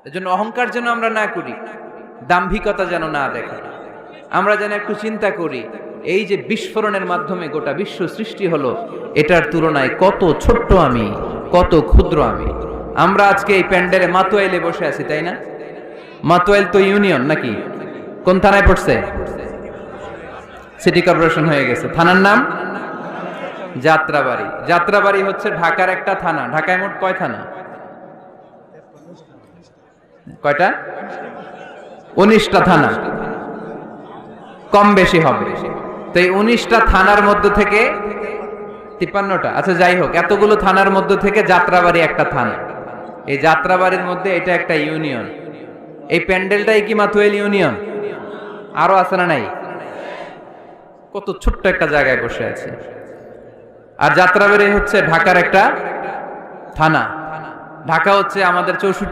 এজন্য অহংকার যেন আমরা না করি, দাম্ভিকতা যেন না দেখাই। আমরা যেন একটু চিন্তা করি, এই যে বিস্ফোরণের মাধ্যমে গোটা বিশ্ব সৃষ্টি হলো, এটার তুলনায় কত ছোট্ট আমি, কত ক্ষুদ্র আমি। আমরা আজকে এই প্যান্ডেলে মাতুয়াইলে বসে আছি, তাই না? মাতুয়াইল তো ইউনিয়ন নাকি? কোন থানায় পড়ছে? সিটি কর্পোরেশন হয়ে গেছে। থানার নাম যাত্রাবাড়ি। যাত্রাবাড়ি হচ্ছে ঢাকার একটা থানা। ঢাকায় মোট কয় থানা? কয়টা? 19টা থানা, কম বেশি হবে। তো এই 19টা থানার মধ্য থেকে 53টা, আচ্ছা যাই হোক, এতগুলো থানার মধ্য থেকে যাত্রাবাড়ি একটা থানা। এই যাত্রাবাড়ির মধ্যে এটা একটা ইউনিয়ন। এই প্যান্ডেলটাই কি মাতুয়াইল ইউনিয়ন? আরো আছে না নাই? কত ছোট্ট একটা জায়গায় বসে আছে। আর যাত্রাবাড়ি হচ্ছে ঢাকার একটা থানা। ঢাকা হচ্ছে আমাদের 64